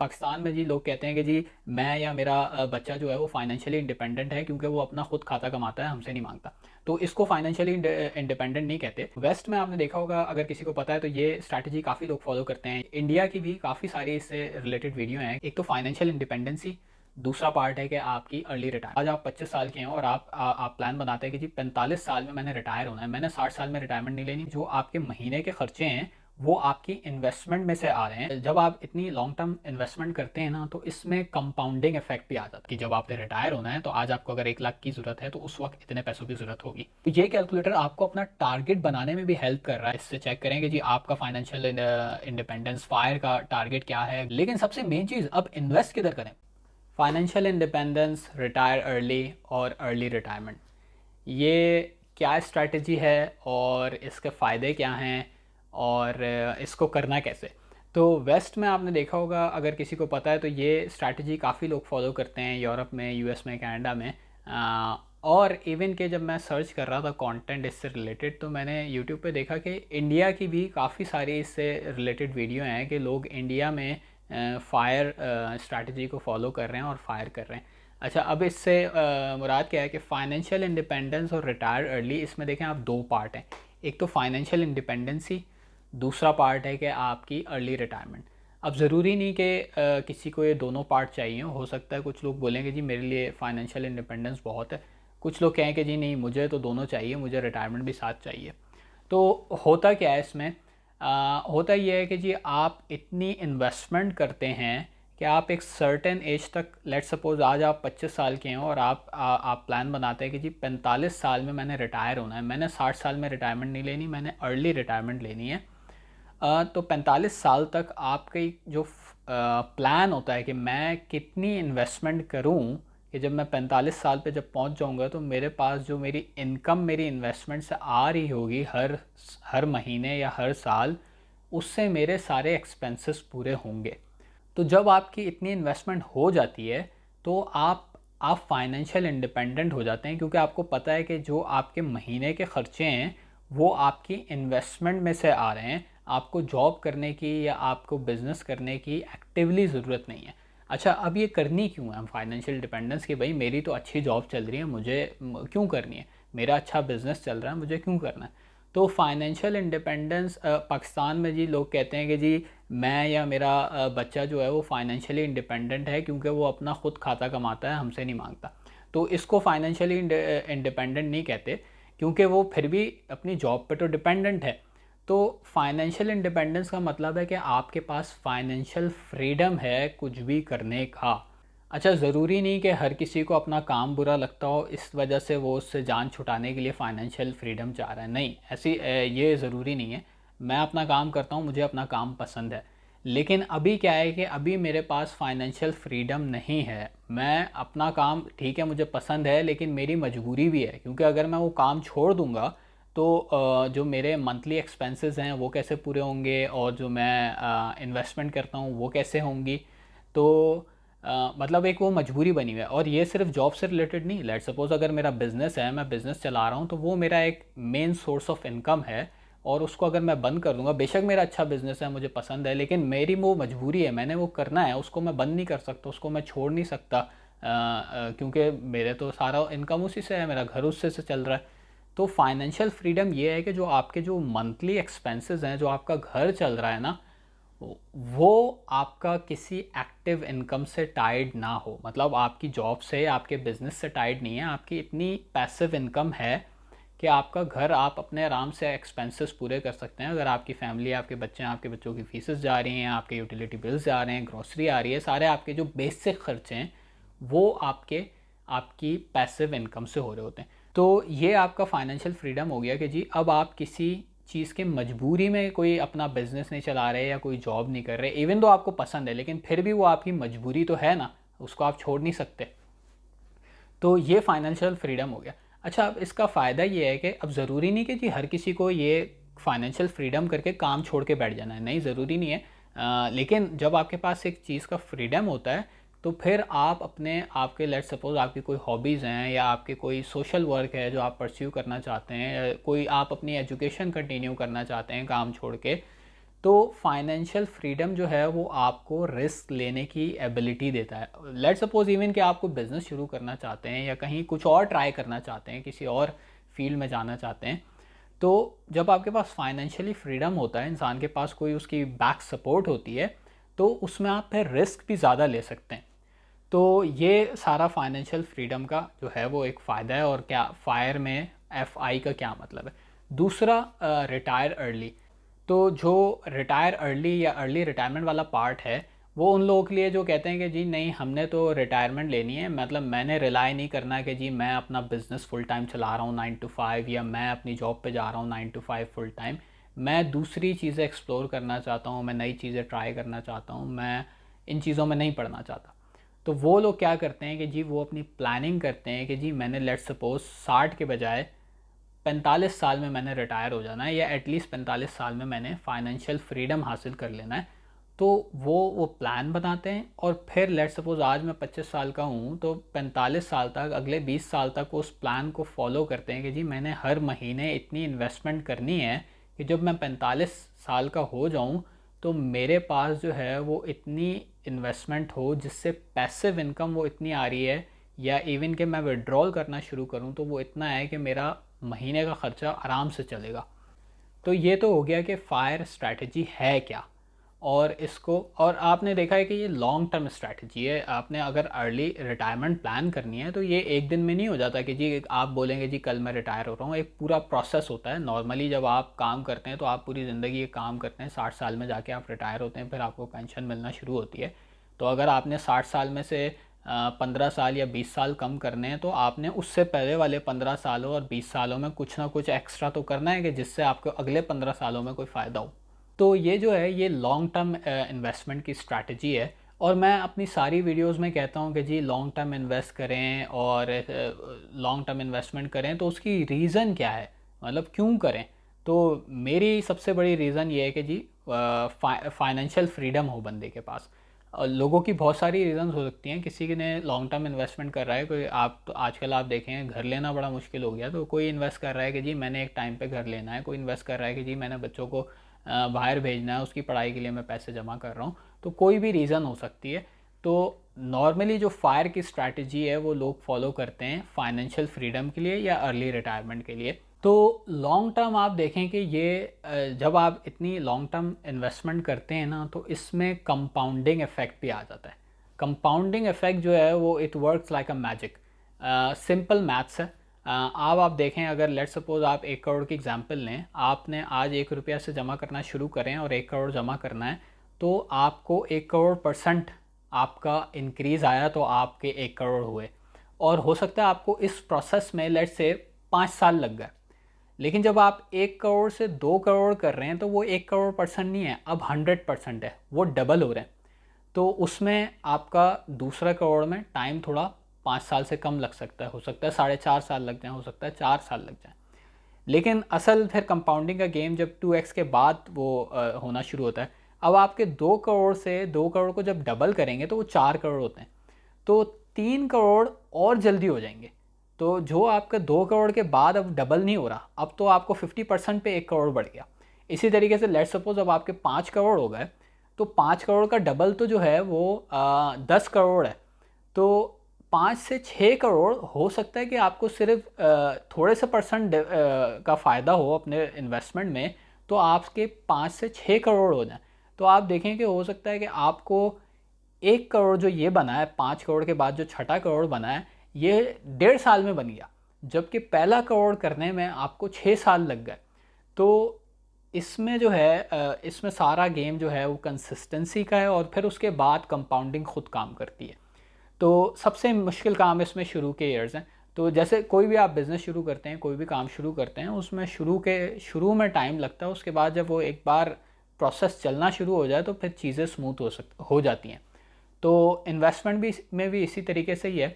पाकिस्तान में जी लोग कहते हैं कि जी मैं या मेरा बच्चा जो है वो फाइनेंशियली इंडिपेंडेंट है क्योंकि वो अपना खुद खाता कमाता है, हमसे नहीं मांगता। तो इसको फाइनेंशियली इंडिपेंडेंट नहीं कहते। वेस्ट में आपने देखा होगा, अगर किसी को पता है तो ये स्ट्रैटेजी काफ़ी लोग फॉलो करते हैं। इंडिया की भी काफ़ी सारी इससे रिलेटेड वीडियो हैं। एक तो फाइनेंशियल इंडिपेंडेंसी, दूसरा पार्ट है कि आपकी अर्ली रिटायर। आज आप 25 साल के हैं और आप प्लान बनाते हैं कि जी 45 साल में मैंने रिटायर होना है, मैंने 60 साल में रिटायरमेंट नहीं लेनी। जो आपके महीने के खर्चे हैं वो आपकी इन्वेस्टमेंट में से आ रहे हैं। जब आप इतनी लॉन्ग टर्म इन्वेस्टमेंट करते हैं ना, तो इसमें कंपाउंडिंग इफेक्ट भी आ जाता है कि जब आपने रिटायर होना है तो आज आपको अगर 1 लाख की जरूरत है तो उस वक्त इतने पैसों की जरूरत होगी। तो ये कैलकुलेटर आपको अपना टारगेट बनाने में भी हेल्प कर रहा है। इससे चेक करें कि जी आपका फाइनेंशियल इंडिपेंडेंस फायर का टारगेट क्या है। लेकिन सबसे मेन चीज़, अब इन्वेस्ट किधर करें। फाइनेंशियल इंडिपेंडेंस, रिटायर अर्ली और अर्ली रिटायरमेंट, ये क्या स्ट्रैटेजी है और इसके फ़ायदे क्या हैं और इसको करना कैसे। तो वेस्ट में आपने देखा होगा, अगर किसी को पता है तो ये स्ट्रैटेजी काफ़ी लोग फॉलो करते हैं, यूरोप में, यूएस में, कनाडा में। और इवन के जब मैं सर्च कर रहा था कंटेंट इससे रिलेटेड, तो मैंने यूट्यूब पे देखा कि इंडिया की भी काफ़ी सारी इससे रिलेटेड वीडियो हैं कि लोग इंडिया में फायर स्ट्रैटेजी को फॉलो कर रहे हैं और फायर कर रहे हैं। अच्छा, अब इससे मुराद क्या है कि फाइनेंशियल इंडिपेंडेंस और रिटायर अर्ली, इसमें देखें आप दो पार्ट हैं। एक तो फाइनेंशियल इंडिपेंडेंसी, दूसरा पार्ट है कि आपकी अर्ली रिटायरमेंट। अब ज़रूरी नहीं कि किसी को ये दोनों पार्ट चाहिए। हो सकता है कुछ लोग बोलेंगे जी मेरे लिए फाइनेंशियल इंडिपेंडेंस बहुत है, कुछ लोग कहें कि जी नहीं मुझे तो दोनों चाहिए, मुझे रिटायरमेंट भी साथ चाहिए। तो होता क्या है इसमें, होता ये है कि जी आप इतनी इन्वेस्टमेंट करते हैं कि आप एक सर्टेन एज तक, लेट सपोज आज आप 25 साल के हैं और आप प्लान बनाते हैं कि जी 45 साल में मैंने रिटायर होना है, मैंने 60 साल में रिटायरमेंट नहीं लेनी, मैंने अर्ली रिटायरमेंट लेनी है। तो 45 साल तक आपकी जो प्लान होता है कि मैं कितनी इन्वेस्टमेंट करूं कि जब मैं 45 साल पे जब पहुंच जाऊंगा तो मेरे पास जो मेरी इनकम मेरी इन्वेस्टमेंट से आ रही होगी हर हर महीने या हर साल, उससे मेरे सारे एक्सपेंसेस पूरे होंगे। तो जब आपकी इतनी इन्वेस्टमेंट हो जाती है तो आप फाइनेंशियल इंडिपेंडेंट हो जाते हैं, क्योंकि आपको पता है कि जो आपके महीने के खर्चे हैं वो आपकी इन्वेस्टमेंट में से आ रहे हैं। आपको जॉब करने की या आपको बिज़नेस करने की एक्टिवली ज़रूरत नहीं है। अच्छा, अब ये करनी क्यों है हम फाइनेंशियल डिपेंडेंस की? भाई मेरी तो अच्छी जॉब चल रही है, मुझे क्यों करनी है? मेरा अच्छा बिज़नेस चल रहा है, मुझे क्यों करना है? तो फाइनेंशियल इंडिपेंडेंस, पाकिस्तान में जी लोग कहते हैं कि जी मैं या मेरा बच्चा जो है वो फाइनेंशियली इंडिपेंडेंट है क्योंकि वो अपना खुद खाता कमाता है, हमसे नहीं मांगता। तो इसको फाइनेंशियली इंडिपेंडेंट नहीं कहते, क्योंकि वो फिर भी अपनी जॉब पे तो डिपेंडेंट है। तो फाइनेंशियल इंडिपेंडेंस का मतलब है कि आपके पास फाइनेंशियल फ्रीडम है कुछ भी करने का। अच्छा, ज़रूरी नहीं कि हर किसी को अपना काम बुरा लगता हो इस वजह से वो उससे जान छुटाने के लिए फ़ाइनेंशियल फ्रीडम चाह रहा है, नहीं, ऐसी ये ज़रूरी नहीं है। मैं अपना काम करता हूँ, मुझे अपना काम पसंद है। लेकिन अभी क्या है कि अभी मेरे पास फाइनेंशियल फ्रीडम नहीं है। मैं अपना काम, ठीक है मुझे पसंद है, लेकिन मेरी मजबूरी भी है, क्योंकि अगर मैं वो काम छोड़ दूँगा तो जो मेरे मंथली एक्सपेंसेस हैं वो कैसे पूरे होंगे, और जो मैं इन्वेस्टमेंट करता हूँ वो कैसे होंगी। तो मतलब एक वो मजबूरी बनी हुई है। और ये सिर्फ जॉब से रिलेटेड नहीं, लेट सपोज अगर मेरा बिज़नेस है, मैं बिज़नेस चला रहा हूँ, तो वो मेरा एक मेन सोर्स ऑफ इनकम है, और उसको अगर मैं बंद कर दूंगा, बेशक मेरा अच्छा बिज़नेस है, मुझे पसंद है, लेकिन मेरी वो मजबूरी है, मैंने वो करना है, उसको मैं बंद नहीं कर सकता, उसको मैं छोड़ नहीं सकता, क्योंकि मेरे तो सारा इनकम उसी से है, मेरा घर उससे से चल रहा है। तो फाइनेंशियल फ्रीडम ये है कि जो आपके जो मंथली एक्सपेंसेस हैं, जो आपका घर चल रहा है ना, वो आपका किसी एक्टिव इनकम से टाइड ना हो। मतलब आपकी जॉब से, आपके बिजनेस से टाइड नहीं है, आपकी इतनी पैसिव इनकम है कि आपका घर, आप अपने आराम से एक्सपेंसेस पूरे कर सकते हैं। अगर आपकी फैमिली, आपके बच्चे हैं, आपके बच्चों की फीसेस जा रही हैं, आपके यूटिलिटी बिल्स जा रहे हैं, ग्रोसरी आ रही है, सारे आपके जो बेसिक खर्चे हैं वो आपकी पैसिव इनकम से हो रहे होते हैं। तो ये आपका फाइनेंशियल फ्रीडम हो गया कि जी अब आप किसी चीज़ के मजबूरी में कोई अपना बिजनेस नहीं चला रहे या कोई जॉब नहीं कर रहे, इवन तो आपको पसंद है, लेकिन फिर भी वो आपकी मजबूरी तो है ना, उसको आप छोड़ नहीं सकते। तो ये फाइनेंशियल फ्रीडम हो गया। अच्छा, अब इसका फ़ायदा ये है कि अब ज़रूरी नहीं कि जी हर किसी को ये फाइनेंशियल फ्रीडम करके काम छोड़ के बैठ जाना है, नहीं, ज़रूरी नहीं है। लेकिन जब आपके पास एक चीज़ का फ्रीडम होता है तो फिर आप अपने, आपके लेट सपोज आपकी कोई हॉबीज़ हैं या आपके कोई सोशल वर्क है जो आप परस्यू करना चाहते हैं, या कोई आप अपनी एजुकेशन कंटिन्यू करना चाहते हैं काम छोड़ के, तो फाइनेंशियल फ्रीडम जो है वो आपको रिस्क लेने की एबिलिटी देता है। लेट सपोज इवन कि आपको बिज़नेस शुरू करना चाहते हैं या कहीं कुछ और ट्राई करना चाहते हैं, किसी और फील्ड में जाना चाहते हैं, तो जब आपके पास फाइनेंशियली फ्रीडम होता है, इंसान के पास कोई उसकी बैक सपोर्ट होती है, तो उसमें आप फिर रिस्क भी ज़्यादा ले सकते हैं। तो ये सारा फाइनेंशियल फ्रीडम का जो है वो एक फ़ायदा है। और क्या फायर में FI का क्या मतलब है। दूसरा, रिटायर अर्ली। तो जो रिटायर अर्ली या अर्ली रिटायरमेंट वाला पार्ट है, वो उन लोगों के लिए जो कहते हैं कि जी नहीं, हमने तो रिटायरमेंट लेनी है, मतलब मैंने रिलाई नहीं करना कि जी मैं अपना बिज़नेस फुल टाइम चला रहा हूँ 9 to 5, या मैं अपनी जॉब पे जा रहा हूँ 9 to 5 फुल टाइम। मैं दूसरी चीज़ें एक्सप्लोर करना चाहता हूँ, मैं नई चीज़ें ट्राई करना चाहता हूँ, मैं इन चीज़ों में नहीं पढ़ना चाहता। तो वो लोग क्या करते हैं कि जी वो अपनी प्लानिंग करते हैं कि जी मैंने लेट सपोज 60 के बजाय 45 साल में मैंने रिटायर हो जाना है, या एटलीस्ट 45 साल में मैंने फाइनेंशियल फ्रीडम हासिल कर लेना है। तो वो प्लान बनाते हैं, और फिर लेट सपोज आज मैं 25 साल का हूँ, तो 45 साल तक, अगले 20 साल तक उस प्लान को फॉलो करते हैं कि जी मैंने हर महीने इतनी इन्वेस्टमेंट करनी है कि जब मैं 45 साल का हो जाऊँ तो मेरे पास जो है वो इतनी इन्वेस्टमेंट हो जिससे पैसिव इनकम वो इतनी आ रही है, या इवन कि मैं विड्रॉल करना शुरू करूं तो वो इतना है कि मेरा महीने का ख़र्चा आराम से चलेगा। तो ये तो हो गया कि फायर स्ट्रैटेजी है क्या। और इसको, और आपने देखा है कि ये लॉन्ग टर्म स्ट्रैटेजी है। आपने अगर अर्ली रिटायरमेंट प्लान करनी है तो ये एक दिन में नहीं हो जाता कि जी आप बोलेंगे जी कल मैं रिटायर हो रहा हूँ। एक पूरा प्रोसेस होता है। नॉर्मली जब आप काम करते हैं तो आप पूरी ज़िंदगी ये काम करते हैं, 60 साल में जाके आप रिटायर होते हैं, फिर आपको पेंशन मिलना शुरू होती है। तो अगर आपने 60 साल में से 15 साल या 20 साल कम करने हैं, तो आपने उससे पहले वाले 15 सालों और 20 सालों में कुछ ना कुछ एक्स्ट्रा तो करना है कि जिससे आपको अगले 15 सालों में कोई फ़ायदा हो। तो ये जो है ये लॉन्ग टर्म इन्वेस्टमेंट की स्ट्रैटेजी है। और मैं अपनी सारी वीडियोस में कहता हूँ कि जी लॉन्ग टर्म इन्वेस्ट करें, और लॉन्ग टर्म इन्वेस्टमेंट करें। तो उसकी रीज़न क्या है, मतलब क्यों करें। तो मेरी सबसे बड़ी रीज़न ये है कि जी फाइनेंशियल फ्रीडम हो बंदे के पास। लोगों की बहुत सारी रीज़न्स हो सकती हैं। किसी ने लॉन्ग टर्म इन्वेस्टमेंट कर रहा है, कोई आप तो आजकल आप देखें घर लेना बड़ा मुश्किल हो गया, तो कोई इन्वेस्ट कर रहा है कि जी मैंने एक टाइम पे घर लेना है, कोई इन्वेस्ट कर रहा है कि जी मैंने बच्चों को बाहर भेजना है, उसकी पढ़ाई के लिए मैं पैसे जमा कर रहा हूँ। तो कोई भी रीज़न हो सकती है। तो नॉर्मली जो फायर की स्ट्रैटेजी है वो लोग फॉलो करते हैं फाइनेंशियल फ्रीडम के लिए या अर्ली रिटायरमेंट के लिए। तो लॉन्ग टर्म आप देखें कि ये जब आप इतनी लॉन्ग टर्म इन्वेस्टमेंट करते हैं ना, तो इसमें कंपाउंडिंग इफेक्ट भी आ जाता है। कंपाउंडिंग इफेक्ट जो है वो it works like a magic. Simple maths है। आप देखें, अगर लेट सपोज आप 1 करोड़ की एग्जांपल लें, आपने आज 1 रुपया से जमा करना शुरू करें और 1 करोड़ जमा करना है, तो आपको 1 करोड़% आपका इंक्रीज़ आया, तो आपके 1 करोड़ हुए। और हो सकता है आपको इस प्रोसेस में लेट से 5 साल लग गए। लेकिन जब आप 1 करोड़ से 2 करोड़ कर रहे हैं तो वो 1 करोड़% नहीं है, अब 100% है, वो डबल हो रहे हैं। तो उसमें आपका दूसरा करोड़ में टाइम थोड़ा 5 साल से कम लग सकता है, हो सकता है 4.5 साल लग जाए, हो सकता है 4 साल लग जाए। लेकिन असल फिर कंपाउंडिंग का गेम जब 2x के बाद वो होना शुरू होता है। अब आपके 2 करोड़ से 2 करोड़ को जब डबल करेंगे तो वो 4 करोड़ होते हैं। तो 3 करोड़ और जल्दी हो जाएंगे। तो जो आपका 2 करोड़ के बाद अब डबल नहीं हो रहा, अब तो आपको 50% पे 1 करोड़ बढ़ गया। इसी तरीके से लेट सपोज अब आपके 5 करोड़ हो गए, तो 5 करोड़ का डबल तो जो है वो 10 करोड़ है। तो 5 से 6 करोड़ हो सकता है कि आपको सिर्फ थोड़े से % का फ़ायदा हो अपने इन्वेस्टमेंट में, तो आपके 5 से 6 करोड़ हो जाए। तो आप देखें कि हो सकता है कि आपको 1 करोड़ जो ये बना है, 5 करोड़ के बाद जो छठा करोड़ बना है, ये 1.5 साल में बन गया, जबकि पहला करोड़ करने में आपको 6 साल लग गए। तो इसमें जो है इसमें सारा गेम जो है वो कंसिस्टेंसी का है, और फिर उसके बाद कंपाउंडिंग खुद काम करती है। तो सबसे मुश्किल काम इसमें शुरू के ईयर्स हैं। तो जैसे कोई भी आप बिज़नेस शुरू करते हैं, कोई भी काम शुरू करते हैं, उसमें शुरू में टाइम लगता है। उसके बाद जब वो एक बार प्रोसेस चलना शुरू हो जाए तो फिर चीज़ें स्मूथ हो जाती हैं। तो इन्वेस्टमेंट भी में भी इसी तरीके से ही है।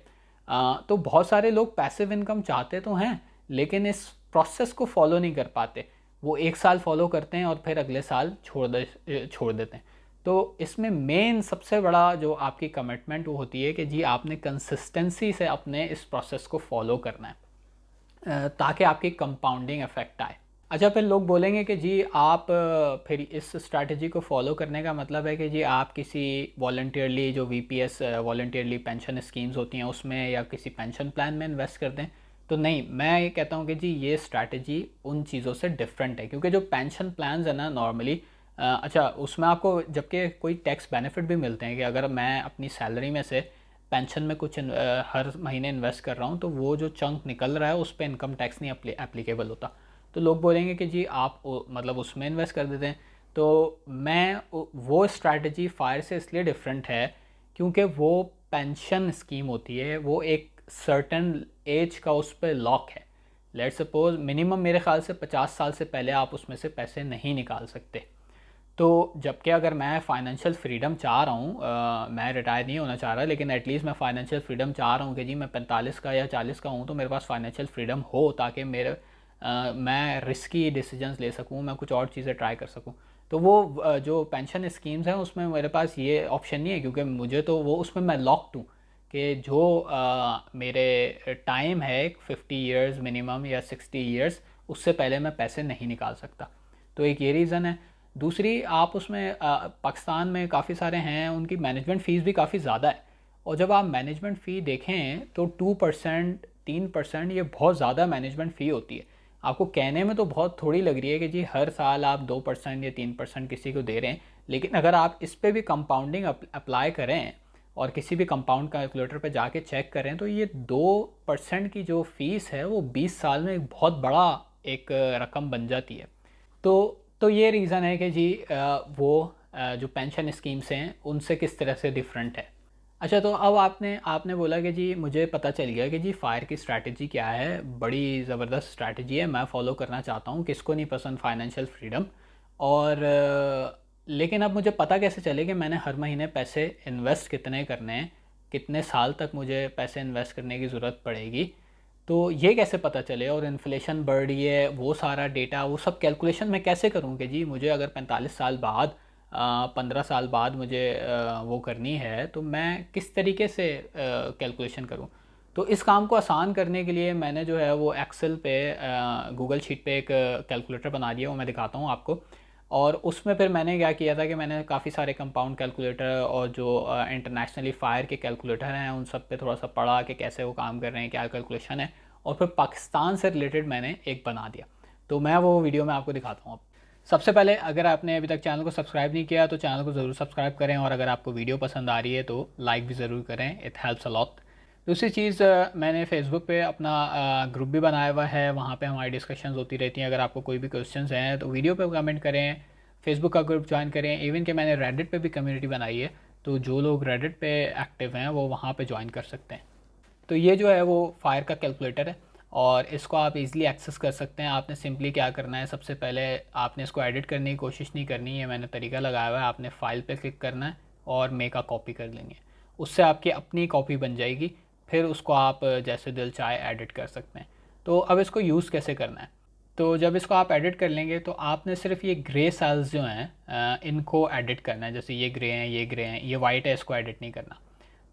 तो बहुत सारे लोग पैसिव इनकम चाहते तो हैं, लेकिन इस प्रोसेस को फॉलो नहीं कर पाते। वो 1 साल फॉलो करते हैं और फिर अगले साल छोड़ देते हैं। तो इसमें मेन सबसे बड़ा जो आपकी कमिटमेंट वो होती है कि जी आपने कंसिस्टेंसी से अपने इस प्रोसेस को फॉलो करना है, ताकि आपकी कंपाउंडिंग इफेक्ट आए। अच्छा, फिर लोग बोलेंगे कि जी आप फिर इस स्ट्रैटेजी को फॉलो करने का मतलब है कि जी आप किसी वॉलंटियरली जो वीपीएस वॉलंटियरली पेंशन स्कीम्स होती हैं उसमें या किसी पेंशन प्लान में इन्वेस्ट कर दें। तो नहीं, मैं ये कहता हूँ कि जी ये स्ट्रैटेजी उन चीज़ों से डिफरेंट है, क्योंकि जो पेंशन प्लान्स है ना नॉर्मली, अच्छा उसमें आपको जबकि कोई टैक्स बेनिफिट भी मिलते हैं कि अगर मैं अपनी सैलरी में से पेंशन में कुछ हर महीने इन्वेस्ट कर रहा हूँ तो वो जो चंक निकल रहा है उस पर इनकम टैक्स नहीं एप्लीकेबल होता। तो लोग बोलेंगे कि जी आप मतलब उसमें इन्वेस्ट कर देते हैं। तो मैं वो स्ट्रैटेजी फायर से इसलिए डिफरेंट है क्योंकि वो पेंशन स्कीम होती है, वो एक सर्टन एज का उस पर लॉक है। लेट सपोज मिनिमम मेरे ख्याल से 50 साल से पहले आप उसमें से पैसे नहीं निकाल सकते। तो जबकि अगर मैं फाइनेंशियल फ्रीडम चाह रहा हूँ, मैं रिटायर नहीं होना चाह रहा, लेकिन एटलीस्ट मैं फाइनेंशियल फ्रीडम चाह रहा हूँ कि जी मैं 45 का या 40 का हूँ तो मेरे पास फाइनेंशियल फ्रीडम हो, ताकि मैं रिस्की डिसीजंस ले सकूँ, मैं कुछ और चीज़ें ट्राई कर सकूँ। तो वो जो पेंशन स्कीम्स हैं उसमें मेरे पास ये ऑप्शन नहीं है, क्योंकि मुझे तो वो उसमें मैं लॉक्ड हूँ कि जो मेरे टाइम है 50 ईयर्स मिनिमम या 60 ईयर्स, उससे पहले मैं पैसे नहीं निकाल सकता। तो एक ये रीज़न है। दूसरी, आप उसमें पाकिस्तान में काफ़ी सारे हैं उनकी मैनेजमेंट फ़ीस भी काफ़ी ज़्यादा है, और जब आप मैनेजमेंट फ़ी देखें तो 2% 3% ये बहुत ज़्यादा मैनेजमेंट फ़ी होती है। आपको कहने में तो बहुत थोड़ी लग रही है कि जी हर साल आप 2% या 3% किसी को दे रहे हैं, लेकिन अगर आप इस पर भी कंपाउंडिंग अप्लाई करें और किसी भी कंपाउंड कैलकुलेटर पर जाके चेक करें तो ये 2% की जो फ़ीस है वो 20 साल में एक बहुत बड़ा एक रकम बन जाती है। तो ये रीज़न है कि जी वो जो पेंशन स्कीम्स हैं उनसे किस तरह से डिफरेंट है। अच्छा, तो अब आपने आपने बोला कि जी मुझे पता चल गया कि जी फायर की स्ट्रैटेजी क्या है, बड़ी ज़बरदस्त स्ट्रैटेजी है, मैं फ़ॉलो करना चाहता हूँ, किसको नहीं पसंद फाइनेंशियल फ्रीडम। और लेकिन अब मुझे पता कैसे चले कि मैंने हर महीने पैसे इन्वेस्ट कितने करने हैं, कितने साल तक मुझे पैसे इन्वेस्ट करने की ज़रूरत पड़ेगी, तो ये कैसे पता चले, और इन्फ्लेशन बढ़ रही है वो सारा डेटा वो सब कैलकुलेशन मैं कैसे करूँ कि जी मुझे अगर 45 साल बाद 15 साल बाद मुझे वो करनी है तो मैं किस तरीके से कैलकुलेशन करूँ। तो इस काम को आसान करने के लिए मैंने जो है वो एक्सेल पे गूगल शीट पे एक कैलकुलेटर बना दिया, वो मैं दिखाता हूँ आपको। और उसमें फिर मैंने क्या किया था कि मैंने काफ़ी सारे कंपाउंड कैलकुलेटर और जो इंटरनेशनली फायर के कैलकुलेटर हैं उन सब पे थोड़ा सा पढ़ा कि कैसे वो काम कर रहे हैं, क्या कैलकुलेशन है, और फिर पाकिस्तान से रिलेटेड मैंने एक बना दिया। तो मैं वो वीडियो में आपको दिखाता हूँ अब। सबसे पहले अगर आपने अभी तक चैनल को सब्सक्राइब नहीं किया तो चैनल को ज़रूर सब्सक्राइब करें, और अगर आपको वीडियो पसंद आ रही है तो लाइक भी ज़रूर करें, इट हेल्प्स अ लॉट। दूसरी चीज़, मैंने फेसबुक पे अपना ग्रुप भी बनाया हुआ है, वहाँ पे हमारी डिस्कशंस होती रहती हैं। अगर आपको कोई भी क्वेश्चंस हैं तो वीडियो पे कमेंट करें, फेसबुक का ग्रुप ज्वाइन करें। इवन कि मैंने रेडिट पे भी कम्युनिटी बनाई है, तो जो लोग रेडिट पे एक्टिव हैं वो वहाँ पे ज्वाइन कर सकते हैं। तो ये जो है वो फायर का कैलकुलेटर है, और इसको आप इजीली एक्सेस कर सकते हैं। आपने सिंपली क्या करना है, सबसे पहले आपने इसको एडिट करने की कोशिश नहीं करनी है, मैंने तरीका लगाया हुआ है। आपने फाइल पे क्लिक करना है और मेक अ कॉपी कर लेनी है, उससे आपकी अपनी कॉपी बन जाएगी। फिर उसको आप जैसे दिल चाहे एडिट कर सकते हैं। तो अब इसको यूज़ कैसे करना है, तो जब इसको आप एडिट कर लेंगे तो आपने सिर्फ ये ग्रे सेल्स जो हैं इनको एडिट करना है। जैसे ये ग्रे हैं, ये ग्रे हैं, ये वाइट है, इसको एडिट नहीं करना।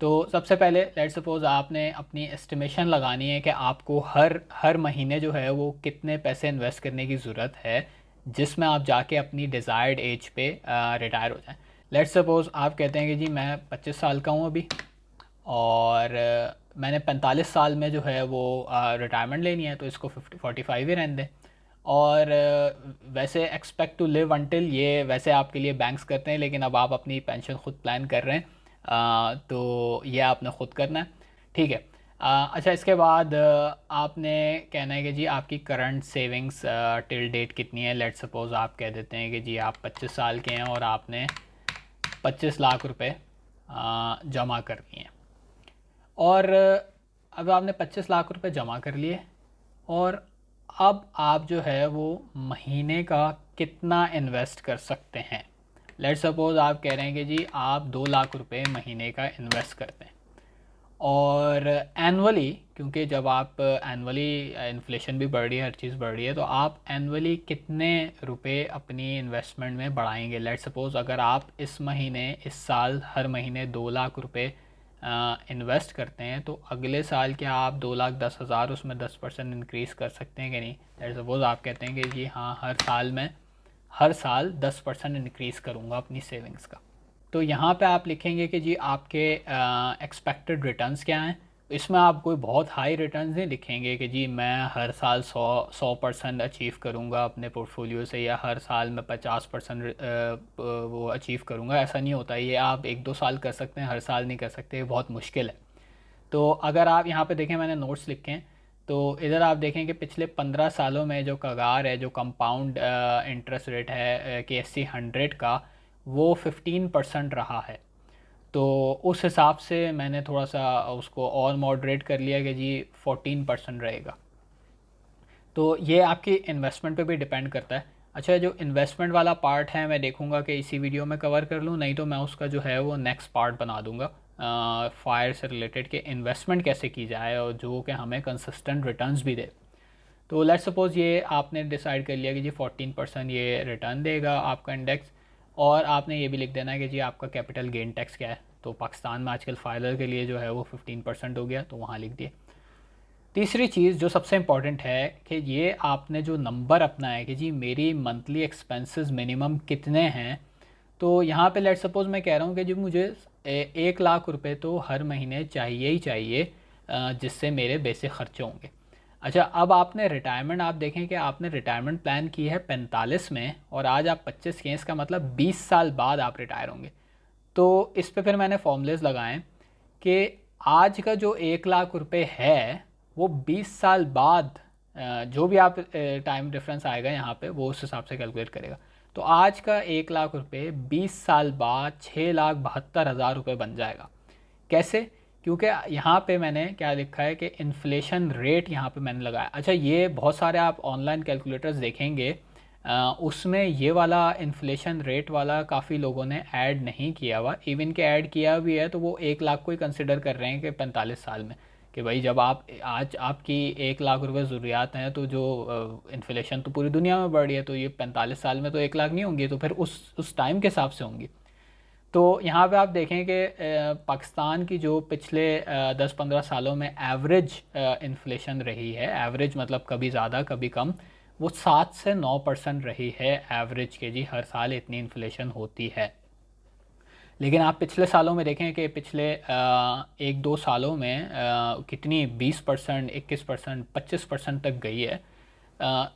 तो सबसे पहले लेट सपोज़ आपने अपनी एस्टिमेशन लगानी है कि आपको हर हर महीने जो है वो कितने पैसे इन्वेस्ट करने की ज़रूरत है, जिसमें आप जाके अपनी डिज़ायर्ड एज पे रिटायर हो जाएं। लेट सपोज़ आप कहते हैं कि जी मैं 25 साल का हूँ अभी, और मैंने 45 साल में जो है वो रिटायरमेंट लेनी है, तो इसको 45 ही रहने दें। और वैसे एक्सपेक्ट टू लिव अनटिल ये वैसे आपके लिए बैंक्स करते हैं, लेकिन अब आप अपनी पेंशन खुद प्लान कर रहे हैं, तो ये आपने खुद करना है। ठीक है। अच्छा, इसके बाद आपने कहना है कि जी आपकी करंट सेविंग्स टिल डेट कितनी है। लेट सपोज़ आप कह देते हैं कि जी आप 25 साल के हैं और आपने 25 लाख रुपए जमा करनी है। और अब आपने 25 लाख रुपए जमा कर लिए, और अब आप जो है वो महीने का कितना इन्वेस्ट कर सकते हैं। लेट सपोज़ आप कह रहे हैं कि जी आप 2 लाख रुपए महीने का इन्वेस्ट करते हैं, और एनुअली, क्योंकि जब आप एनुअली इन्फ्लेशन भी बढ़ रही है, हर चीज़ बढ़ रही है, तो आप एनुअली कितने रुपए अपनी इन्वेस्टमेंट में बढ़ाएंगे। लेट सपोज़ अगर आप इस महीने इस साल हर महीने 2 लाख रुपए इन्वेस्ट करते हैं तो अगले साल क्या आप 2,10,000 उसमें 10% इंक्रीज़ कर सकते हैं कि नहीं। दैट सपोज़ आप कहते हैं कि जी हाँ हर साल मैं हर साल 10% इंक्रीज़ करूँगा अपनी सेविंग्स का। तो यहाँ पे आप लिखेंगे कि जी आपके एक्सपेक्टेड रिटर्न्स क्या हैं। इसमें आप कोई बहुत हाई रिटर्न्स नहीं लिखेंगे कि जी मैं हर साल 100% अचीव करूँगा अपने पोर्टफोलियो से, या हर साल मैं 50% वो अचीव करूँगा। ऐसा नहीं होता, ये आप 1-2 साल कर सकते हैं, हर साल नहीं कर सकते, ये बहुत मुश्किल है। तो अगर आप यहाँ पे देखें, मैंने नोट्स लिखे हैं, तो इधर आप देखें कि पिछले 15 सालों में जो कगार है, जो कंपाउंड इंटरेस्ट रेट है KSE 100 का, वो 15% रहा है। तो उस हिसाब से मैंने थोड़ा सा उसको और मॉडरेट कर लिया कि जी 14% रहेगा। तो ये आपकी इन्वेस्टमेंट पे भी डिपेंड करता है। अच्छा, जो इन्वेस्टमेंट वाला पार्ट है मैं देखूंगा कि इसी वीडियो में कवर कर लूँ, नहीं तो मैं उसका जो है वो नेक्स्ट पार्ट बना दूंगा फायर से रिलेटेड, कि इन्वेस्टमेंट कैसे की जाए और जो कि हमें कंसिस्टेंट रिटर्न्स भी दे। तो लेट्स सपोज़ ये आपने डिसाइड कर लिया कि जी 14% ये रिटर्न देगा आपका इंडेक्स, और आपने ये भी लिख देना है कि जी आपका कैपिटल गेन टैक्स क्या है। तो पाकिस्तान में आजकल फाइलर के लिए जो है वो 15% हो गया, तो वहाँ लिख दिए। तीसरी चीज़ जो सबसे इम्पॉर्टेंट है कि ये आपने जो नंबर अपना है कि जी मेरी मंथली एक्सपेंसेस मिनिमम कितने हैं। तो यहाँ पे लेट सपोज़ मैं कह रहा हूँ कि जी मुझे 1 लाख रुपए तो हर महीने चाहिए ही चाहिए, जिससे मेरे बेसिक खर्चे होंगे। अच्छा, अब आपने रिटायरमेंट, आप देखें कि आपने रिटायरमेंट प्लान की है 45 में, और आज आप 25 के, इसका मतलब 20 साल बाद आप रिटायर होंगे। तो इस पे फिर मैंने फॉर्मूलेज लगाए कि आज का जो 1 लाख रुपए है वो 20 साल बाद, जो भी आप टाइम डिफरेंस आएगा यहाँ पे वो उस हिसाब से कैलकुलेट करेगा। तो आज का 1 लाख रुपए 20 साल बाद 6,72,000 रुपये बन जाएगा। कैसे? क्योंकि यहाँ पे मैंने क्या लिखा है कि इन्फ्लेशन रेट यहाँ पे मैंने लगाया। अच्छा, ये बहुत सारे आप ऑनलाइन कैलकुलेटर्स देखेंगे, उसमें ये वाला इन्फ्लेशन रेट वाला काफ़ी लोगों ने ऐड नहीं किया हुआ। इवन के ऐड किया भी है तो वो 1 लाख को ही कंसिडर कर रहे हैं कि 45 साल में, कि भाई जब आप आज आपकी 1 लाख रुपए ज़रूरियात हैं, तो जो इन्फ्लेशन तो पूरी दुनिया में बढ़ रही है, तो ये 45 साल में तो 1 लाख नहीं होंगी, तो फिर उस टाइम के हिसाब से होंगी। तो यहाँ पे आप देखें कि पाकिस्तान की जो पिछले 10-15 सालों में एवरेज इन्फ्लेशन रही है, एवरेज मतलब कभी ज़्यादा कभी कम, वो 7 से 9% रही है एवरेज के जी, हर साल इतनी इन्फ्लेशन होती है। लेकिन आप पिछले सालों में देखें कि पिछले 1-2 सालों में कितनी 20%, 21%, 25% तक गई है।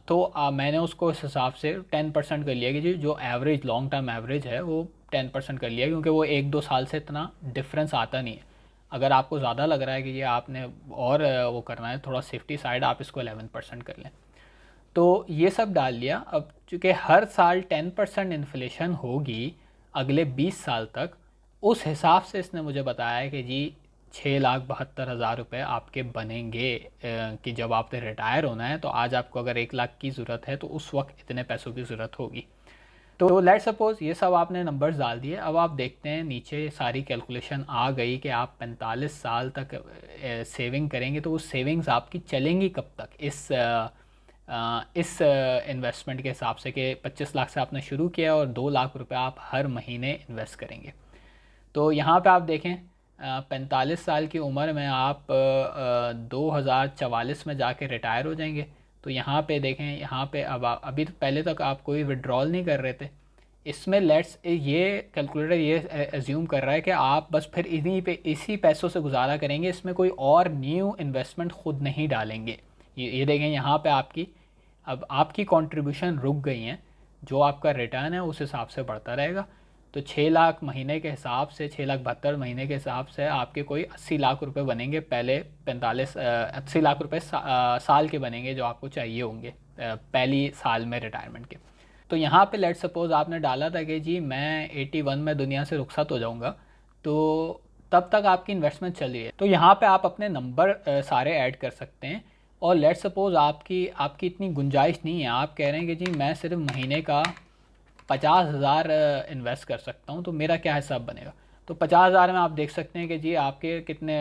तो मैंने उसको इस हिसाब से 10% कर लिया कि जी जो एवरेज लॉन्ग टर्म एवरेज है वो 10% कर लिया, क्योंकि वो 1-2 साल से इतना डिफरेंस आता नहीं है। अगर आपको ज़्यादा लग रहा है कि ये आपने और वो करना है थोड़ा सेफ्टी साइड, आप इसको 11% कर लें। तो ये सब डाल लिया। अब चूँकि हर साल 10% इन्फ्लेशन होगी अगले 20 साल तक, उस हिसाब से इसने मुझे बताया है कि जी 6,72,000 रुपये आपके बनेंगे, कि जब आपने रिटायर होना है तो आज आपको अगर 1 लाख की ज़रूरत है तो उस वक्त इतने पैसों की ज़रूरत होगी। तो लेट सपोज़ ये सब आपने नंबर्स डाल दिए। अब आप देखते हैं नीचे सारी कैलकुलेशन आ गई कि आप 45 साल तक सेविंग करेंगे, तो वो सेविंग्स आपकी चलेंगी कब तक, इस इन्वेस्टमेंट के हिसाब से कि 25 लाख से आपने शुरू किया और 2 लाख रुपए आप हर महीने इन्वेस्ट करेंगे। तो यहाँ पे आप देखें 45 साल की उम्र में आप 2044 में जाके रिटायर हो जाएंगे। तो यहाँ पे देखें, यहाँ पे अब अभी तो पहले तक आप कोई विड्रॉल नहीं कर रहे थे। इसमें लेट्स ये कैलकुलेटर ये एज्यूम कर रहा है कि आप बस फिर इन्हीं पे इसी पैसों से गुजारा करेंगे, इसमें कोई और न्यू इन्वेस्टमेंट खुद नहीं डालेंगे। ये देखें यहाँ पे आपकी अब आपकी कंट्रीब्यूशन रुक गई हैं, जो आपका रिटर्न है उस हिसाब से बढ़ता रहेगा। तो 6 लाख महीने के हिसाब से, 6,72,000 महीने के हिसाब से आपके कोई 80 लाख रुपए बनेंगे। पहले 80 लाख रुपए साल के बनेंगे जो आपको चाहिए होंगे पहली साल में रिटायरमेंट के। तो यहाँ पे लेट सपोज़ आपने डाला था कि जी मैं 81 में दुनिया से रुखसत हो जाऊँगा, तो तब तक आपकी इन्वेस्टमेंट चल रही है। तो यहाँ पे आप अपने नंबर सारे ऐड कर सकते हैं। और लेट सपोज़ आपकी इतनी गुंजाइश नहीं है, आप कह रहे हैं कि जी मैं सिर्फ महीने का 50,000 इन्वेस्ट कर सकता हूँ, तो मेरा क्या हिसाब बनेगा। तो 50,000 में आप देख सकते हैं कि जी आपके कितने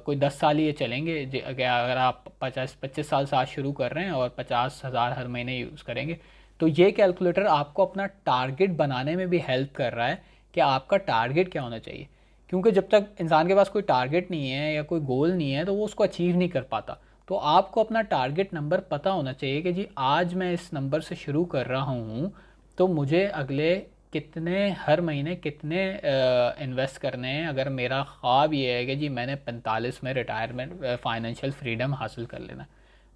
कोई 10 साल ही ये चलेंगे अगर आप 25 साल से आज शुरू कर रहे हैं और 50,000 हर महीने यूज़ करेंगे। तो ये कैलकुलेटर आपको अपना टारगेट बनाने में भी हेल्प कर रहा है कि आपका टारगेट क्या होना चाहिए। क्योंकि जब तक इंसान के पास कोई टारगेट नहीं है या कोई गोल नहीं है तो वो उसको अचीव नहीं कर पाता। तो आपको अपना टारगेट नंबर पता होना चाहिए कि जी आज मैं इस नंबर से शुरू कर रहा हूँ, तो मुझे अगले कितने हर महीने कितने इन्वेस्ट करने हैं। अगर मेरा ख्वाब ये है कि जी मैंने 45 में रिटायरमेंट फाइनेंशियल फ्रीडम हासिल कर लेना,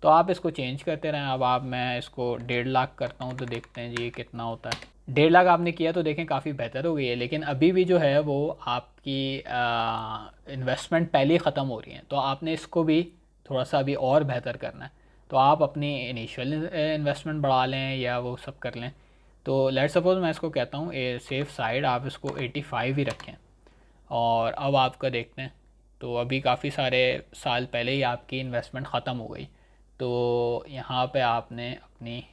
तो आप इसको चेंज करते रहें। अब आप मैं इसको 1.5 लाख करता हूँ तो देखते हैं जी ये कितना होता है। 1.5 लाख आपने किया तो देखें काफ़ी बेहतर हो गई है, लेकिन अभी भी जो है वो आपकी इन्वेस्टमेंट पहले ही ख़त्म हो रही है। तो आपने इसको भी थोड़ा सा अभी और बेहतर करना है। तो आप अपनी इनिशियल इन्वेस्टमेंट बढ़ा लें या वो सब कर लें। तो लेट सपोज मैं इसको कहता हूँ ए सेफ साइड, आप इसको 85 ही रखें। और अब आपका देखते हैं, तो अभी काफ़ी सारे साल पहले ही आपकी इन्वेस्टमेंट ख़त्म हो गई। तो यहाँ पे आपने अपनी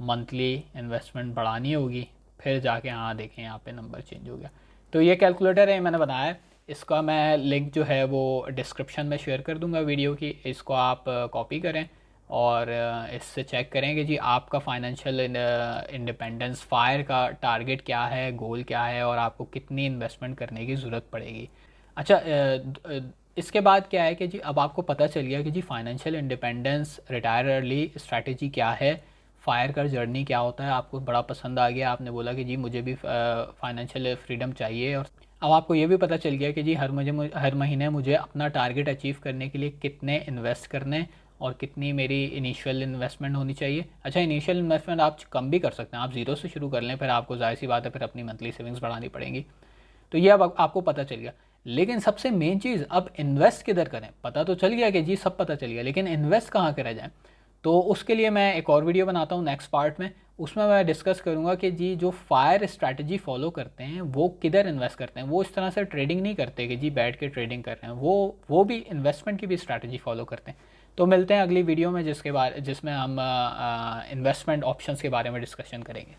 मंथली इन्वेस्टमेंट बढ़ानी होगी, फिर जाके हाँ देखें यहाँ पे नंबर चेंज हो गया। तो ये कैलकुलेटर है मैंने बनाया है, इसका मैं लिंक जो है वो डिस्क्रिप्शन में शेयर कर दूंगा वीडियो की। इसको आप कॉपी करें और इससे चेक करें कि जी आपका फाइनेंशियल इंडिपेंडेंस फायर का टारगेट क्या है, गोल क्या है, और आपको कितनी इन्वेस्टमेंट करने की ज़रूरत पड़ेगी। अच्छा, इसके बाद क्या है कि जी अब आपको पता चल गया कि जी financial independence retire early strategy क्या है, फायर का जर्नी क्या होता है। आपको बड़ा पसंद आ गया, आपने बोला कि जी मुझे भी फाइनेंशियल फ्रीडम चाहिए। और अब आपको ये भी पता चल गया कि जी हर महीने मुझे अपना टारगेट अचीव करने के लिए कितने इन्वेस्ट करने और कितनी मेरी इनिशियल इन्वेस्टमेंट होनी चाहिए। अच्छा, इनिशियल इन्वेस्टमेंट आप कम भी कर सकते हैं, आप ज़ीरो से शुरू कर लें, फिर आपको ज़ाहिर सी बात है फिर अपनी मंथली सेविंग्स बढ़ानी पड़ेंगी। तो ये अब आपको पता चल गया। लेकिन सबसे मेन चीज़, अब इन्वेस्ट किधर करें। पता तो चल गया कि जी सब पता चल गया, लेकिन इन्वेस्ट कहाँ करा जाए। तो उसके लिए मैं एक और वीडियो बनाता हूँ नेक्स्ट पार्ट में, उसमें मैं डिस्कस करूँगा कि जी जो फायर स्ट्रैटेजी फॉलो करते हैं वो किधर इन्वेस्ट करते हैं। वो इस तरह से ट्रेडिंग नहीं करते कि जी बैठ के ट्रेडिंग कर रहे हैं, वो भी इन्वेस्टमेंट की भी स्ट्रैटेजी फॉलो करते हैं। तो मिलते हैं अगली वीडियो में जिसमें हम इन्वेस्टमेंट ऑप्शंस के बारे में डिस्कशन करेंगे।